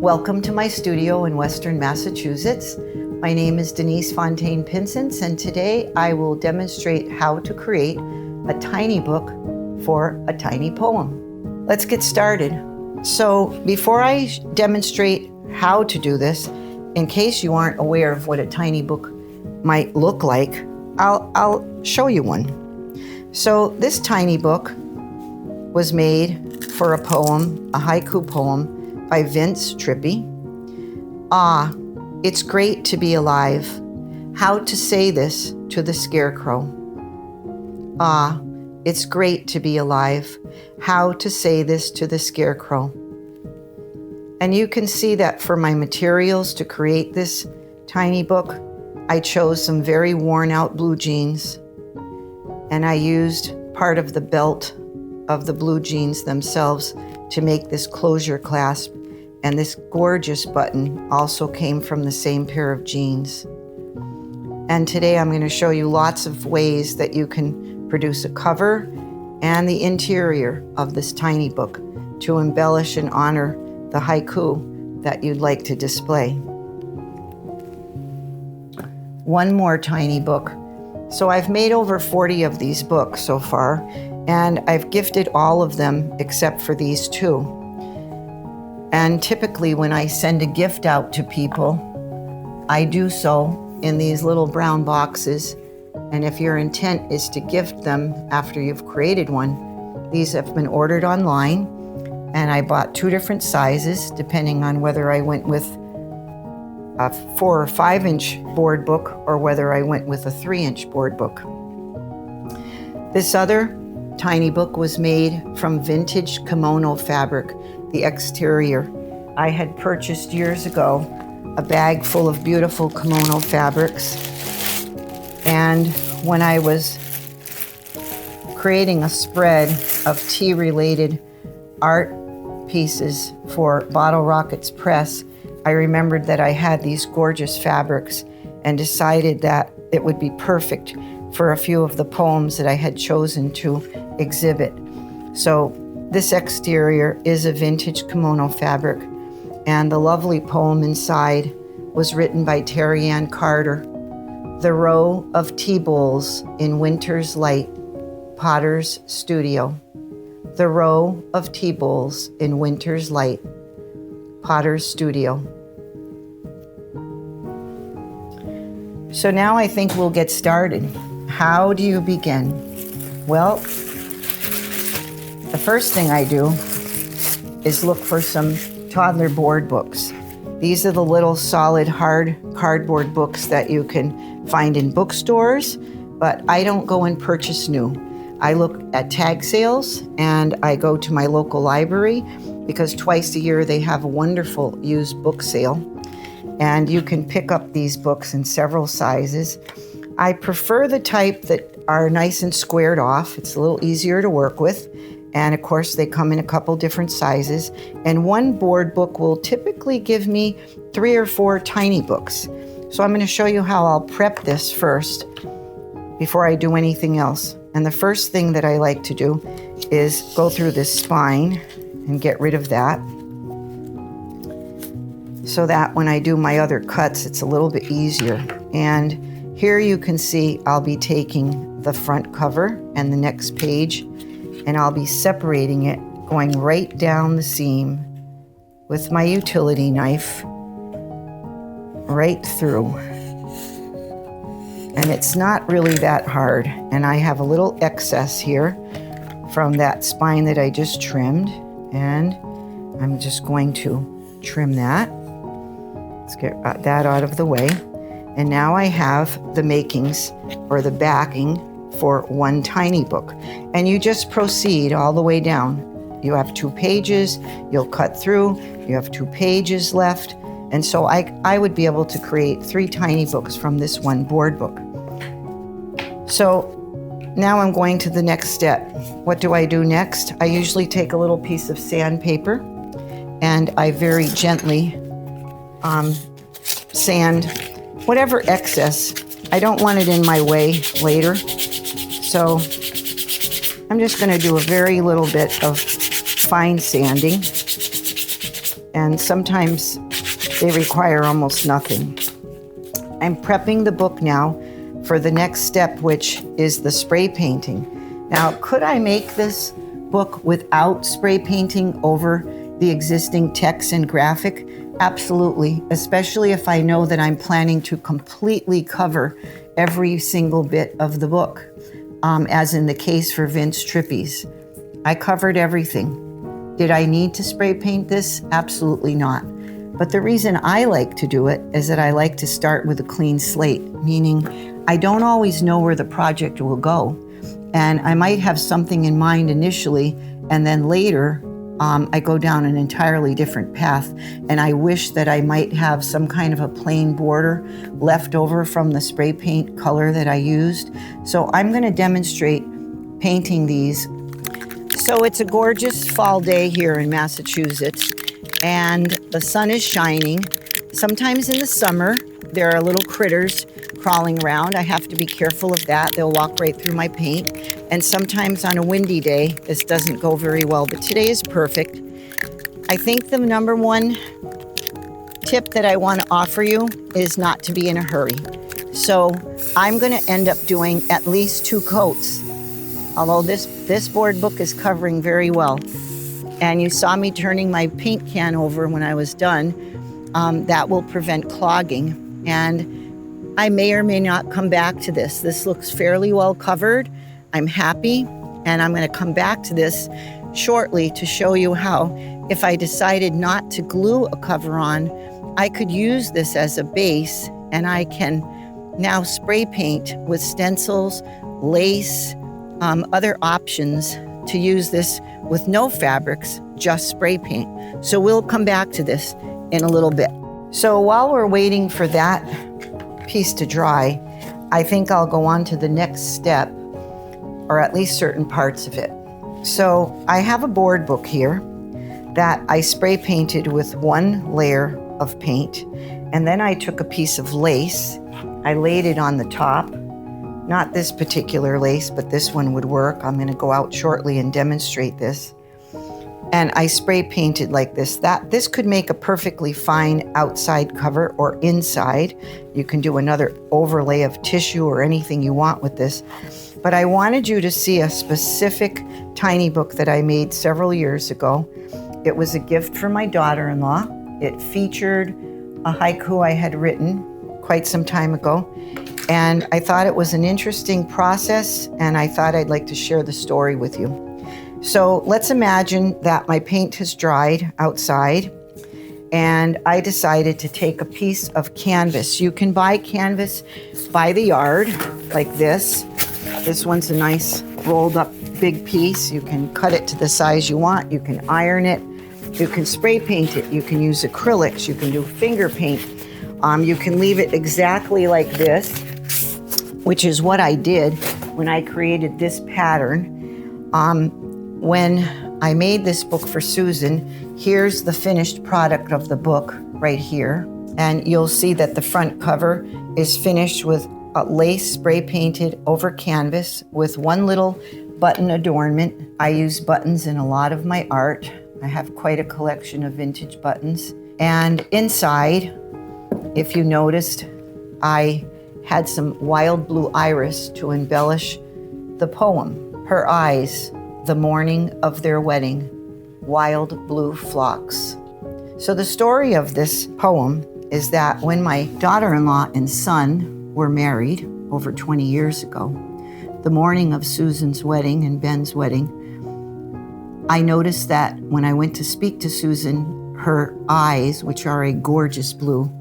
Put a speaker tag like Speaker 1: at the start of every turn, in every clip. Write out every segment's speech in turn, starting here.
Speaker 1: Welcome to my studio in Western Massachusetts. My name is Denise Fontaine-Pincince, and today I will demonstrate how to create a tiny book for a tiny poem. Let's get started. So before I demonstrate how to do this, in case you aren't aware of what a tiny book might look like, I'll show you one. So this tiny book was made for a poem, a haiku poem, by Vince Trippi. Ah, it's great to be alive. How to say this to the scarecrow. Ah, it's great to be alive. How to say this to the scarecrow. And you can see that for my materials to create this tiny book, I chose some very worn out blue jeans, and I used part of the belt of the blue jeans themselves to make this closure clasp. And this gorgeous button also came from the same pair of jeans. And today I'm going to show you lots of ways that you can produce a cover and the interior of this tiny book to embellish and honor the haiku that you'd like to display. One more tiny book. So I've made over 40 of these books so far, and I've gifted all of them except for these two. And typically when I send a gift out to people, I do so in these little brown boxes. And if your intent is to gift them after you've created one, these have been ordered online. And I bought 2 different sizes, depending on whether I went with a 4 or 5 inch board book or whether I went with a 3-inch board book. This other tiny book was made from vintage kimono fabric. The exterior. I had purchased years ago a bag full of beautiful kimono fabrics, and when I was creating a spread of tea-related art pieces for Bottle Rockets Press, I remembered that I had these gorgeous fabrics and decided that it would be perfect for a few of the poems that I had chosen to exhibit. So this exterior is a vintage kimono fabric, and the lovely poem inside was written by Terry Ann Carter. The row of tea bowls in winter's light, Potter's Studio. The row of tea bowls in winter's light, Potter's Studio. So now I think we'll get started. How do you begin? Well, the first thing I do is look for some toddler board books. These are the little solid hard cardboard books that you can find in bookstores, but I don't go and purchase new. I look at tag sales and I go to my local library because twice a year they have a wonderful used book sale, and you can pick up these books in several sizes. I prefer the type that are nice and squared off. It's a little easier to work with. And of course, they come in a couple different sizes. And one board book will typically give me 3 or 4 tiny books. So I'm going to show you how I'll prep this first before I do anything else. And the first thing that I like to do is go through this spine and get rid of that, so that when I do my other cuts, it's a little bit easier. And here you can see I'll be taking the front cover and the next page, and I'll be separating it, going right down the seam with my utility knife, right through. And it's not really that hard. And I have a little excess here from that spine that I just trimmed, and I'm just going to trim that. Let's get that out of the way. And now I have the makings, or the backing, for one tiny book. And you just proceed all the way down. You have 2 pages, you'll cut through, you have 2 pages left. And so I would be able to create 3 tiny books from this one board book. So now I'm going to the next step. What do I do next? I usually take a little piece of sandpaper and I very gently sand whatever excess. I don't want it in my way later. So I'm just going to do a very little bit of fine sanding. and sometimes they require almost nothing. I'm prepping the book now for the next step, which is the spray painting. Now, could I make this book without spray painting over the existing text and graphic? Absolutely, especially if I know that I'm planning to completely cover every single bit of the book, as in the case for Vince Trippi's. I covered everything. Did I need to spray paint this? Absolutely not. But the reason I like to do it is that I like to start with a clean slate, meaning I don't always know where the project will go. And I might have something in mind initially, and then later I go down an entirely different path. And I wish that I might have some kind of a plain border left over from the spray paint color that I used. So I'm going to demonstrate painting these. So it's a gorgeous fall day here in Massachusetts, and the sun is shining. Sometimes in the summer, there are little critters crawling around. I have to be careful of that. They'll walk right through my paint. And sometimes on a windy day, this doesn't go very well, but today is perfect. I think the number one tip that I want to offer you is not to be in a hurry. So I'm going to end up doing at least 2 coats, although this board book is covering very well. And you saw me turning my paint can over when I was done. That will prevent clogging. And I may or may not come back to this. This looks fairly well covered. I'm happy, and I'm going to come back to this shortly to show you how, if I decided not to glue a cover on, I could use this as a base, and I can now spray paint with stencils, lace, other options to use this with no fabrics, just spray paint. So we'll come back to this in a little bit. So while we're waiting for that piece to dry, I think I'll go on to the next step, or at least certain parts of it. So I have a board book here that I spray painted with 1 layer of paint, and then I took a piece of lace, I laid it on the top. Not this particular lace, but this one would work. I'm going to go out shortly and demonstrate this. And I spray painted like this. This could make a perfectly fine outside cover or inside. You can do another overlay of tissue or anything you want with this. But I wanted you to see a specific tiny book that I made several years ago. It was a gift from my daughter-in-law. It featured a haiku I had written quite some time ago. And I thought it was an interesting process, and I thought I'd like to share the story with you. So let's imagine that my paint has dried outside, and I decided to take a piece of canvas. You can buy canvas by the yard like this. This one's a nice rolled up big piece. You can cut it to the size you want. You can iron it. You can spray paint it. You can use acrylics. You can do finger paint. You can leave it exactly like this, which is what I did when I created this pattern. When I made this book for Susan, here's the finished product of the book right here. And you'll see that the front cover is finished with a lace spray painted over canvas with 1 little button adornment. I use buttons in a lot of my art. I have quite a collection of vintage buttons. And inside, if you noticed, I had some wild blue iris to embellish the poem. Her eyes, the morning of their wedding, wild blue phlox. So the story of this poem is that when my daughter-in-law and son were married over 20 years ago, the morning of Susan's wedding and Ben's wedding, I noticed that when I went to speak to Susan, her eyes, which are a gorgeous blue,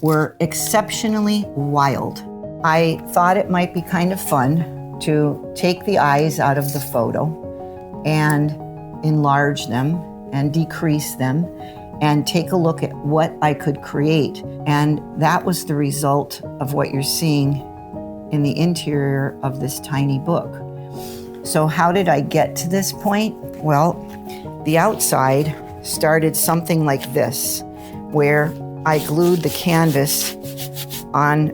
Speaker 1: were exceptionally wild. I thought it might be kind of fun to take the eyes out of the photo and enlarge them and decrease them and take a look at what I could create. And that was the result of what you're seeing in the interior of this tiny book. So how did I get to this point? Well, the outside started something like this, where I glued the canvas on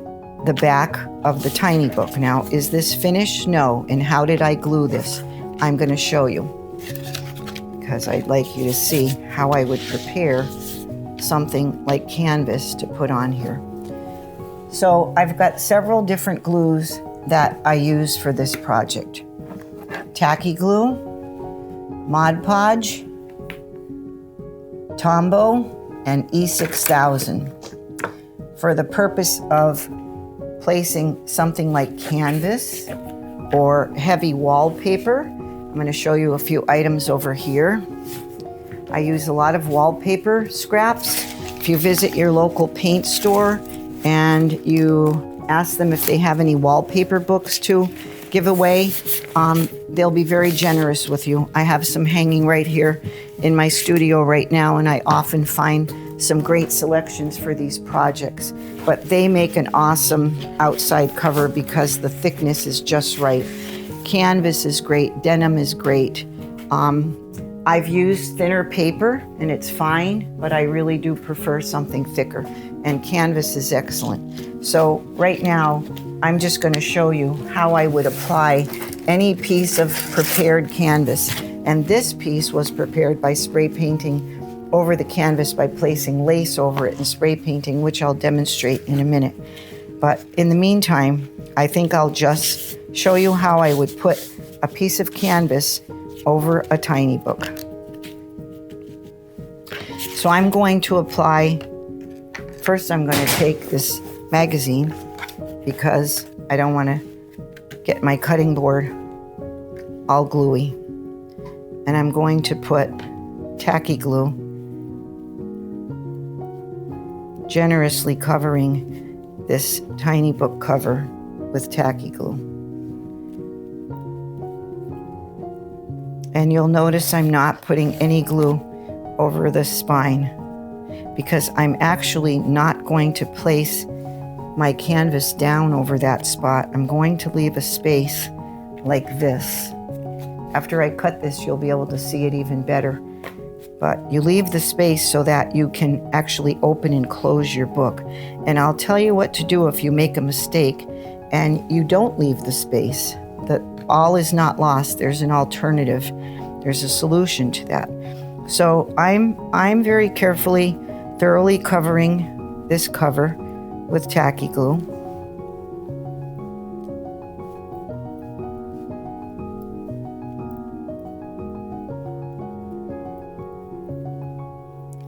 Speaker 1: the back of the tiny book. Now, is this finished? No. And how did I glue this? I'm going to show you, because I'd like you to see how I would prepare something like canvas to put on here. So I've got several different glues that I use for this project. Tacky glue, Mod Podge, Tombow, and E6000 for the purpose of placing something like canvas or heavy wallpaper. I'm going to show you a few items over here. I use a lot of wallpaper scraps. If you visit your local paint store and you ask them if they have any wallpaper books to give away, they'll be very generous with you. I have some hanging right here in my studio right now, and I often find some great selections for these projects. But they make an awesome outside cover because the thickness is just right. Canvas is great, denim is great. I've used thinner paper and it's fine, but I really do prefer something thicker, and canvas is excellent. So right now, I'm just going to show you how I would apply any piece of prepared canvas. And this piece was prepared by spray painting over the canvas by placing lace over it and spray painting, which I'll demonstrate in a minute. But in the meantime, I think I'll just show you how I would put a piece of canvas over a tiny book. So I'm going to apply, first I'm going to take this magazine because I don't want to get my cutting board all gluey. And I'm going to put tacky glue, generously covering this tiny book cover with tacky glue. And you'll notice I'm not putting any glue over the spine because I'm actually not going to place my canvas down over that spot. I'm going to leave a space like this. After I cut this, you'll be able to see it even better. But you leave the space so that you can actually open and close your book. And I'll tell you what to do if you make a mistake and you don't leave the space. That all is not lost. There's an alternative. There's a solution to that. So I'm very carefully, thoroughly covering this cover with tacky glue.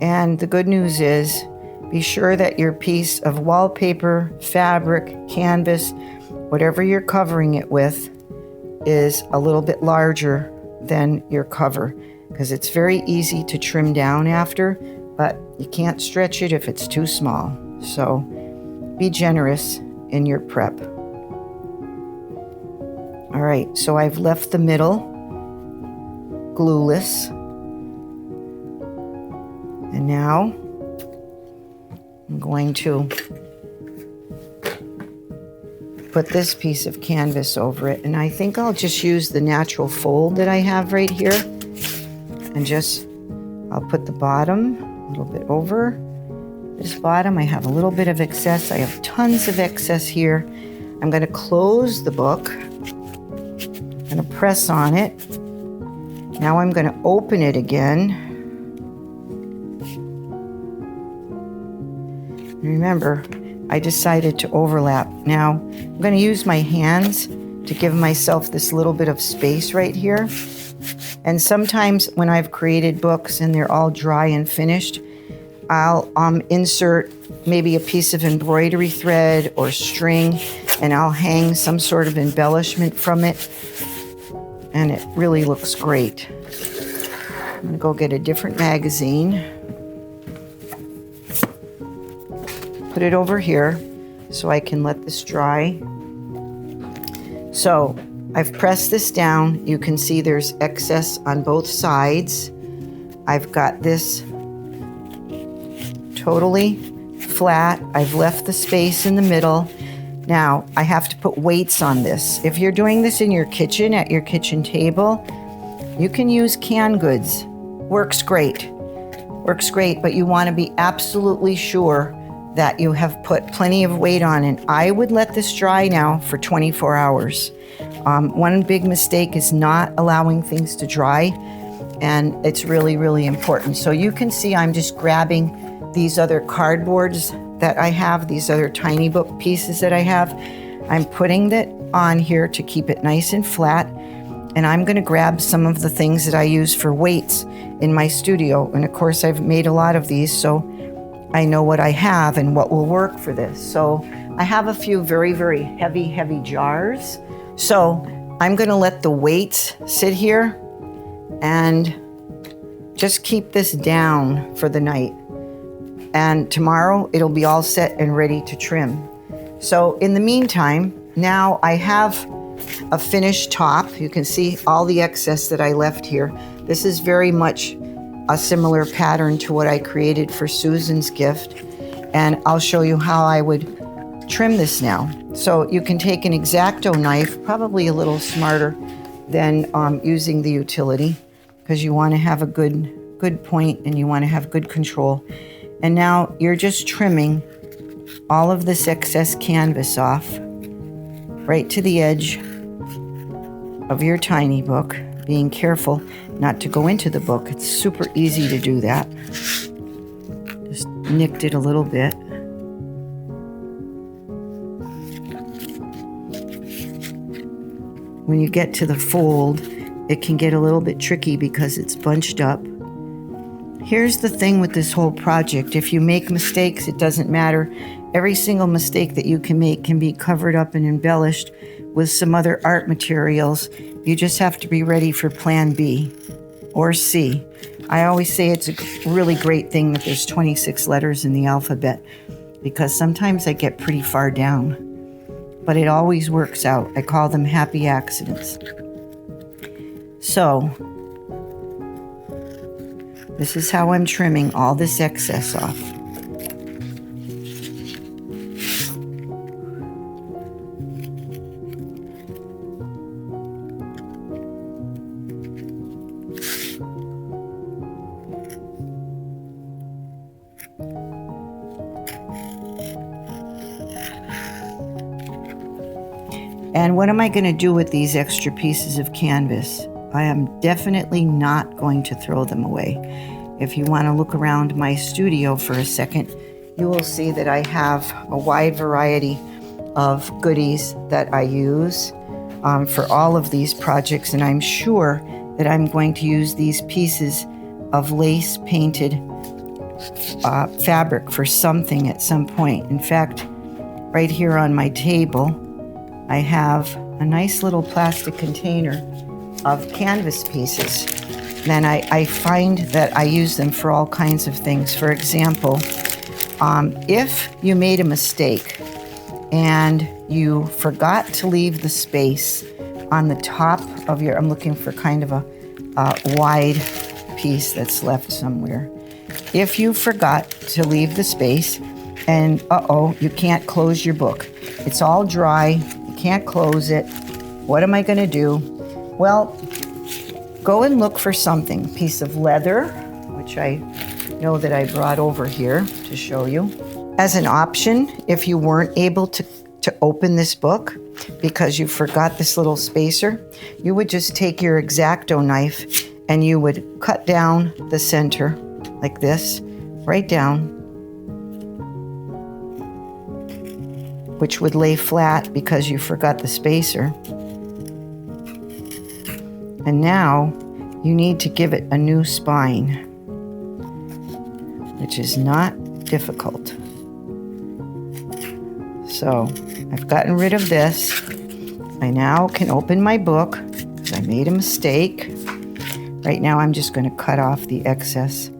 Speaker 1: And the good news is, be sure that your piece of wallpaper, fabric, canvas, whatever you're covering it with, is a little bit larger than your cover, because it's very easy to trim down after, but you can't stretch it if it's too small. So be generous in your prep. All right, so I've left the middle glueless. And now I'm going to put this piece of canvas over it. And I think I'll just use the natural fold that I have right here. And I'll put the bottom a little bit over this bottom. I have a little bit of excess. I have tons of excess here. I'm going to close the book. I'm going to press on it. Now I'm going to open it again. Remember, I decided to overlap. Now, I'm going to use my hands to give myself this little bit of space right here. And sometimes when I've created books and they're all dry and finished, I'll insert maybe a piece of embroidery thread or string, and I'll hang some sort of embellishment from it. And it really looks great. I'm going to go get a different magazine. Put it over here so I can let this dry. So I've pressed this down. You can see there's excess on both sides. I've got this totally flat. I've left the space in the middle. Now I have to put weights on this. If you're doing this in your kitchen, at your kitchen table, you can use canned goods. Works great. Works great, but you want to be absolutely sure that you have put plenty of weight on. And I would let this dry now for 24 hours. One big mistake is not allowing things to dry, and it's really, really important. So you can see I'm just grabbing these other cardboards that I have, these other tiny book pieces that I have. I'm putting that on here to keep it nice and flat. And I'm going to grab some of the things that I use for weights in my studio. And of course, I've made a lot of these, so I know what I have and what will work for this. So I have a few very, very heavy jars. So I'm going to let the weights sit here and just keep this down for the night. And tomorrow it'll be all set and ready to trim. So in the meantime, now I have a finished top. You can see all the excess that I left here. This is very much a similar pattern to what I created for Susan's gift. And I'll show you how I would trim this now. So you can take an X-Acto knife, probably a little smarter than using the utility, because you want to have a good point and you want to have good control. And now you're just trimming all of this excess canvas off right to the edge of your tiny book, being careful not to go into the book. It's super easy to do that. Just nicked it a little bit. When you get to the fold, it can get a little bit tricky because it's bunched up. Here's the thing with this whole project. If you make mistakes, it doesn't matter. Every single mistake that you can make can be covered up and embellished with some other art materials. You just have to be ready for plan B or C. I always say it's a really great thing that there's 26 letters in the alphabet, because sometimes I get pretty far down, but it always works out. I call them happy accidents. So this is how I'm trimming all this excess off. And what am I going to do with these extra pieces of canvas? I am definitely not going to throw them away. If you want to look around my studio for a second, you will see that I have a wide variety of goodies that I use for all of these projects. And I'm sure that I'm going to use these pieces of lace painted fabric for something at some point. In fact, right here on my table, I have a nice little plastic container of canvas pieces. Then I find that I use them for all kinds of things. For example, if you made a mistake and you forgot to leave the space on the top of your, I'm looking for kind of a wide piece that's left somewhere. If you forgot to leave the space and you can't close your book. It's all dry. Can't close it. What am I going to do? Well, go and look for something. A piece of leather, which I know that I brought over here to show you. As an option, if you weren't able to open this book because you forgot this little spacer, you would just take your X-Acto knife and you would cut down the center like this, right down, which would lay flat because you forgot the spacer. And now you need to give it a new spine, which is not difficult. So I've gotten rid of this. I now can open my book because I made a mistake. Right now I'm just going to cut off the excess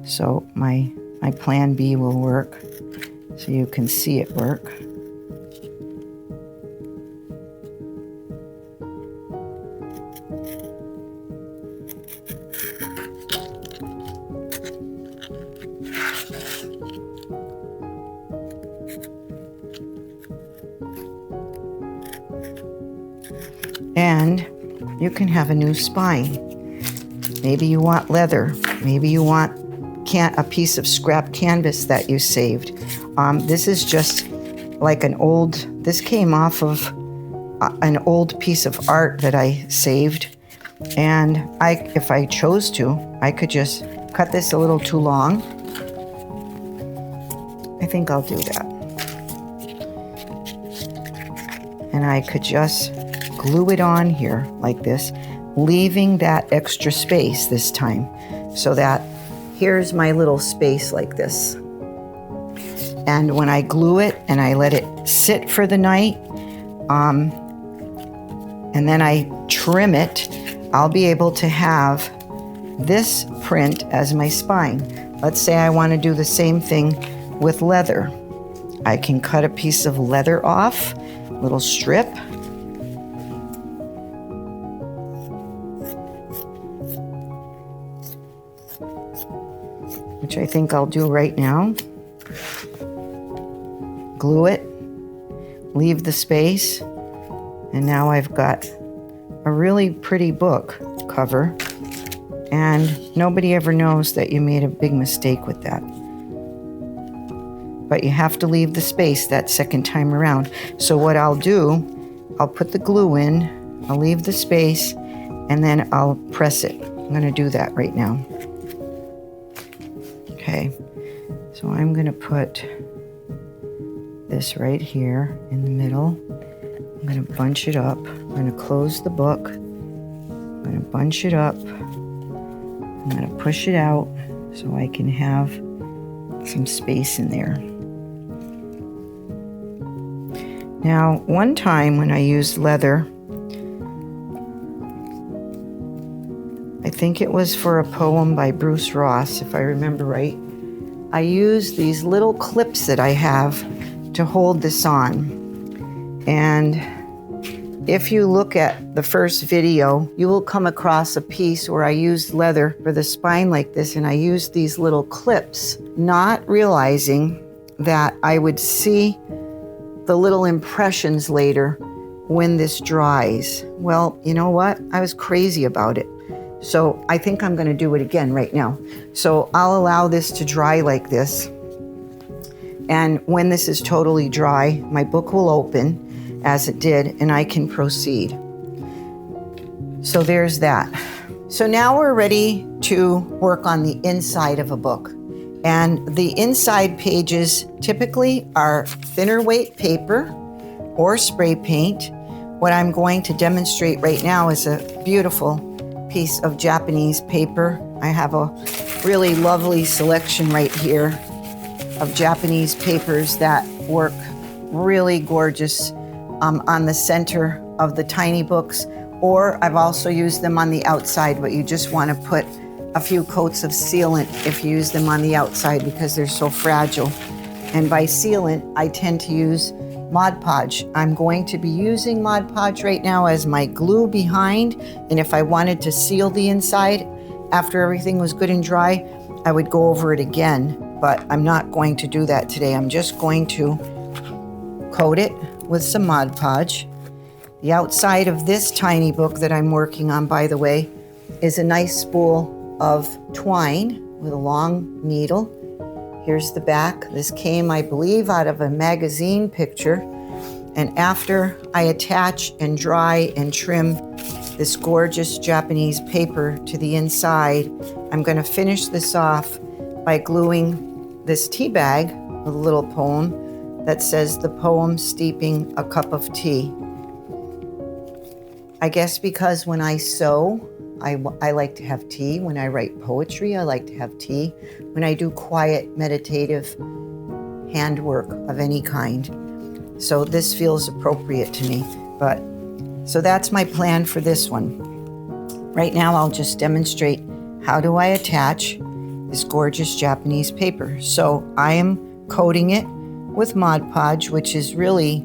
Speaker 1: so my plan B will work, so you can see it work. And you can have a new spine. Maybe you want leather. Maybe you want a piece of scrap canvas that you saved. This is just like this came off of an old piece of art that I saved. And if I chose to, I could just cut this a little too long I think I'll do that. And I could just glue it on here like this, leaving that extra space this time, so that here's my little space like this. And when I glue it and I let it sit for the night, and then I trim it, I'll be able to have this print as my spine. Let's say I want to do the same thing with leather. I can cut a piece of leather off, little strip. Which I think I'll do right now. Glue it, leave the space, and now I've got a really pretty book cover, and nobody ever knows that you made a big mistake with that. But you have to leave the space that second time around. So what I'll do, I'll put the glue in, I'll leave the space, and then I'll press it. I'm going to do that right now. Okay, so I'm going to put this right here in the middle. I'm going to bunch it up. I'm going to close the book. I'm going to bunch it up. I'm going to push it out so I can have some space in there. Now, one time when I used leather, I think it was for a poem by Bruce Ross, if I remember right, I used these little clips that I have to hold this on. And if you look at the first video, you will come across a piece where I used leather for the spine like this, and I used these little clips, not realizing that I would see the little impressions later when this dries. Well, you know what? I was crazy about it. So I think I'm going to do it again right now. So I'll allow this to dry like this. And when this is totally dry, my book will open as it did, and I can proceed. So there's that. So now we're ready to work on the inside of a book. And the inside pages typically are thinner weight paper or spray paint. What I'm going to demonstrate right now is a beautiful piece of Japanese paper. I have a really lovely selection right here of Japanese papers that work really gorgeous on the center of the tiny books, or I've also used them on the outside, but you just want to put a few coats of sealant if you use them on the outside because they're so fragile. And by sealant, I tend to use Mod Podge. I'm going to be using Mod Podge right now as my glue behind, and if I wanted to seal the inside after everything was good and dry, I would go over it again, but I'm not going to do that today. I'm just going to coat it with some Mod Podge. The outside of this tiny book that I'm working on, by the way, is a nice spool of twine with a long needle. Here's the back. This came, I believe, out of a magazine picture. And after I attach and dry and trim this gorgeous Japanese paper to the inside, I'm going to finish this off by gluing this tea bag with a little poem that says the poem steeping a cup of tea. I guess because when I sew, I like to have tea. When I write poetry, I like to have tea. When I do quiet, meditative handwork of any kind. So this feels appropriate to me. So that's my plan for this one. Right now, I'll just demonstrate how do I attach this gorgeous Japanese paper. So I am coating it with Mod Podge, which is really,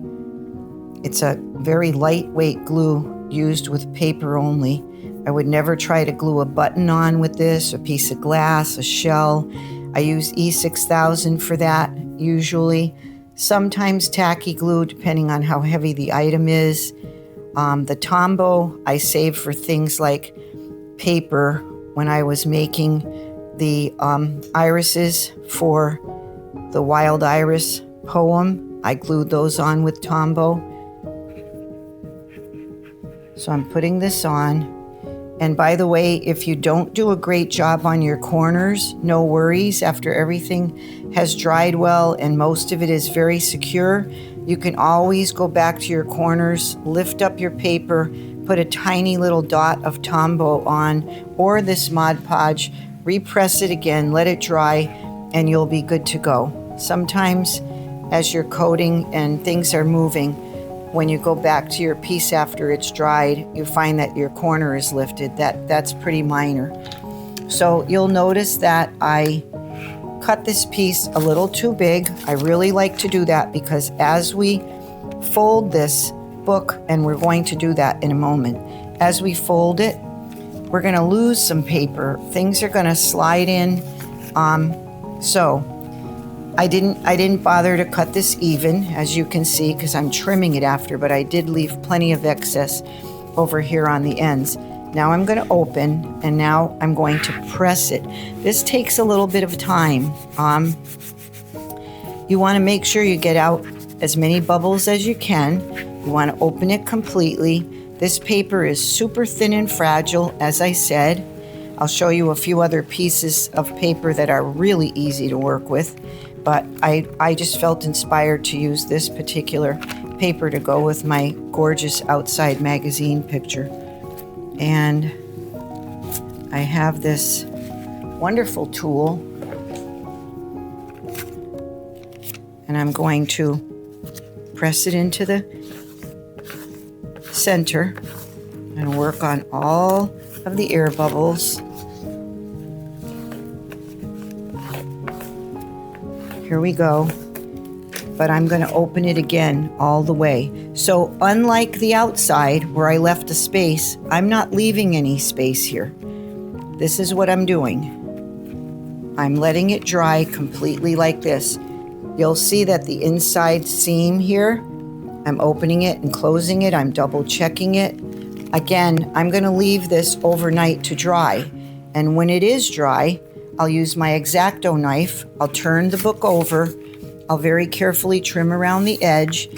Speaker 1: it's a very lightweight glue used with paper only. I would never try to glue a button on with this, a piece of glass, a shell. I use E6000 for that, usually. Sometimes tacky glue, depending on how heavy the item is. The Tombow I save for things like paper. When I was making the irises for the Wild Iris poem, I glued those on with Tombow. So I'm putting this on, And by the way, if you don't do a great job on your corners, no worries. After everything has dried well and most of it is very secure, you can always go back to your corners, lift up your paper, put a tiny little dot of Tombow on, or this Mod Podge, repress it again, let it dry, and you'll be good to go. Sometimes as you're coating and things are moving, when you go back to your piece after it's dried, you find that your corner is lifted. That's pretty minor. So you'll notice that I cut this piece a little too big. I really like to do that because as we fold this book, and we're going to do that in a moment, as we fold it, we're going to lose some paper. Things are going to slide in. So I didn't bother to cut this even, as you can see, because I'm trimming it after, but I did leave plenty of excess over here on the ends. Now I'm going to open, and now I'm going to press it. This takes a little bit of time. You want to make sure you get out as many bubbles as you can. You want to open it completely. This paper is super thin and fragile, as I said. I'll show you a few other pieces of paper that are really easy to work with, but I just felt inspired to use this particular paper to go with my gorgeous outside magazine picture. And I have this wonderful tool, and I'm going to press it into the center and work on all of the air bubbles. Here we go. But I'm going to open it again all the way. So unlike the outside where I left a space, I'm not leaving any space here. This is what I'm doing. I'm letting it dry completely like this. You'll see that the inside seam here, I'm opening it and closing it. I'm double checking it. Again, I'm going to leave this overnight to dry. And when it is dry, I'll use my X-Acto knife. I'll turn the book over. I'll very carefully trim around the edge.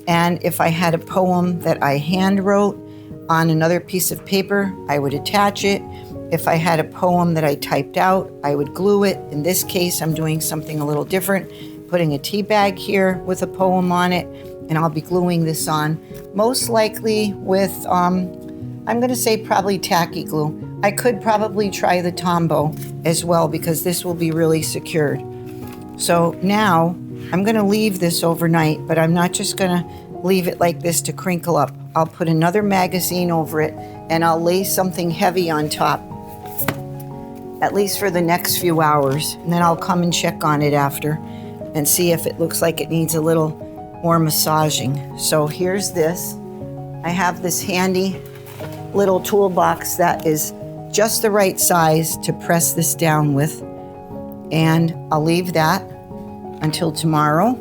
Speaker 1: And if I had a poem that I hand wrote on another piece of paper, I would attach it. If I had a poem that I typed out, I would glue it. In this case, I'm doing something a little different, putting a tea bag here with a poem on it, and I'll be gluing this on, most likely with, I'm going to say probably tacky glue. I could probably try the Tombow as well because this will be really secured. So now I'm going to leave this overnight, but I'm not just going to leave it like this to crinkle up. I'll put another magazine over it and I'll lay something heavy on top, at least for the next few hours. And then I'll come and check on it after and see if it looks like it needs a little more massaging. So here's this. I have this handy little toolbox that is just the right size to press this down with. And I'll leave that until tomorrow,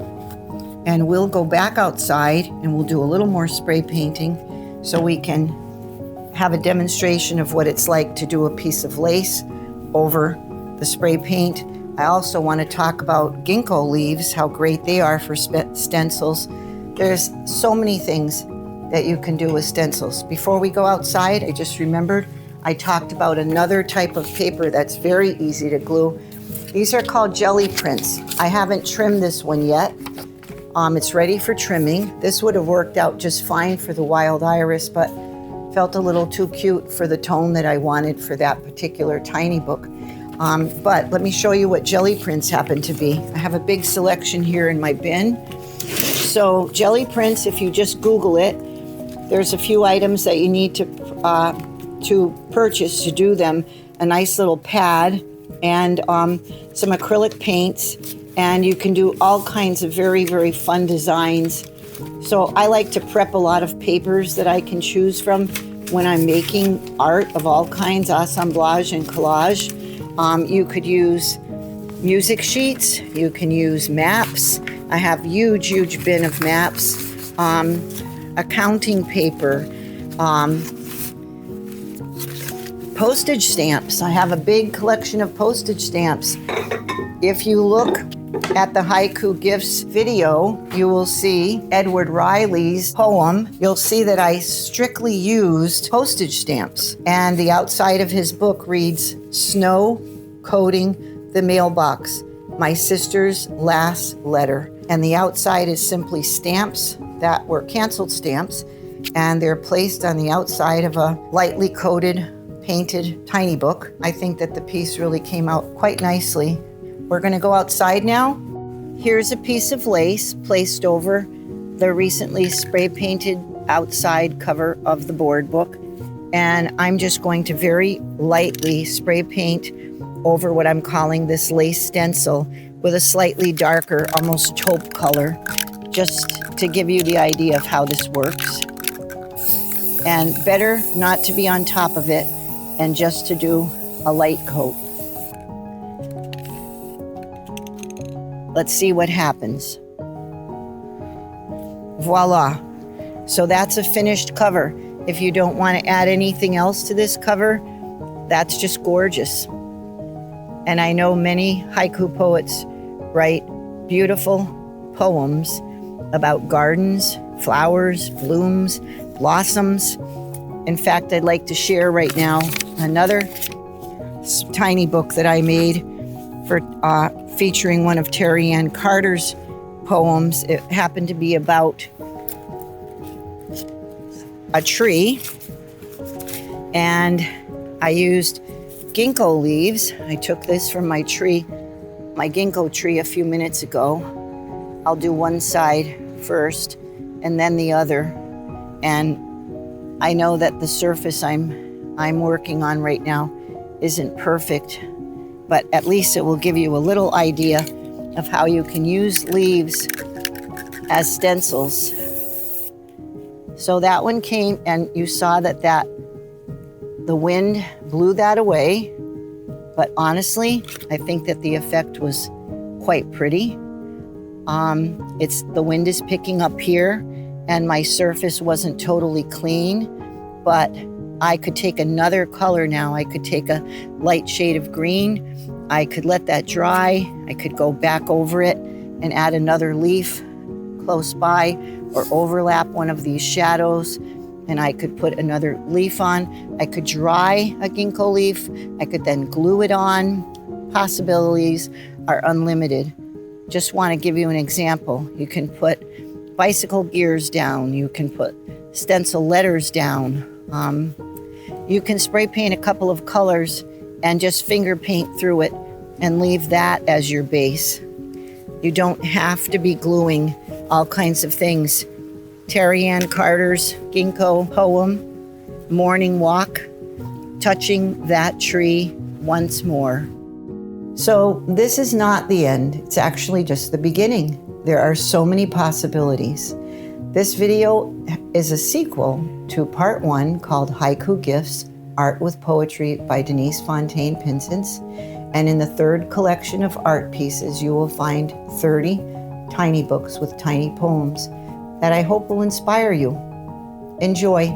Speaker 1: and we'll go back outside and we'll do a little more spray painting so we can have a demonstration of what it's like to do a piece of lace over the spray paint. I also want to talk about ginkgo leaves, how great they are for stencils. There's so many things that you can do with stencils. Before we go outside, I just remembered I talked about another type of paper that's very easy to glue. These are called jelly prints. I haven't trimmed this one yet. It's ready for trimming. This would have worked out just fine for the wild iris, but felt a little too cute for the tone that I wanted for that particular tiny book. But let me show you what jelly prints happen to be. I have a big selection here in my bin. So jelly prints, if you just Google it, there's a few items that you need to purchase to do them. A nice little pad and some acrylic paints, and you can do all kinds of very, very fun designs. So I like to prep a lot of papers that I can choose from when I'm making art of all kinds, assemblage and collage. You could use music sheets, you can use maps. I have huge, huge bin of maps, accounting paper, postage stamps. I have a big collection of postage stamps. If you look At the Haiku Gifts video, you will see Edward Riley's poem. You'll see that I strictly used postage stamps. And the outside of his book reads, "Snow coating the mailbox, my sister's last letter." And the outside is simply stamps that were canceled stamps, and they're placed on the outside of a lightly coated, painted tiny book. I think that the piece really came out quite nicely. We're gonna go outside now. Here's a piece of lace placed over the recently spray painted outside cover of the board book. And I'm just going to very lightly spray paint over what I'm calling this lace stencil with a slightly darker, almost taupe color, just to give you the idea of how this works. And better not to be on top of it and just to do a light coat. Let's see what happens. Voila. So that's a finished cover. If you don't want to add anything else to this cover, that's just gorgeous. And I know many haiku poets write beautiful poems about gardens, flowers, blooms, blossoms. In fact, I'd like to share right now another tiny book that I made for featuring one of Terry Ann Carter's poems. It happened to be about a tree, and I used ginkgo leaves. I took this from my ginkgo tree a few minutes ago. I'll do one side first and then the other. And I know that the surface I'm working on right now isn't perfect, but at least it will give you a little idea of how you can use leaves as stencils. So that one came, and you saw that the wind blew that away, but honestly, I think that the effect was quite pretty. The wind is picking up here, and my surface wasn't totally clean, but I could take another color now. I could take a light shade of green. I could let that dry. I could go back over it and add another leaf close by, or overlap one of these shadows, and I could put another leaf on. I could dry a ginkgo leaf. I could then glue it on. Possibilities are unlimited. Just want to give you an example. You can put bicycle gears down. You can put stencil letters down. You can spray paint a couple of colors and just finger paint through it and leave that as your base. You don't have to be gluing all kinds of things. Terry Ann Carter's ginkgo poem, Morning Walk, touching that tree once more. So this is not the end. It's actually just the beginning. There are so many possibilities. This video is a sequel to part 1 called Haiku Gifts, Art with Poetry by Denise Fontaine-Pincince. And in the third collection of art pieces, you will find 30 tiny books with tiny poems that I hope will inspire you. Enjoy.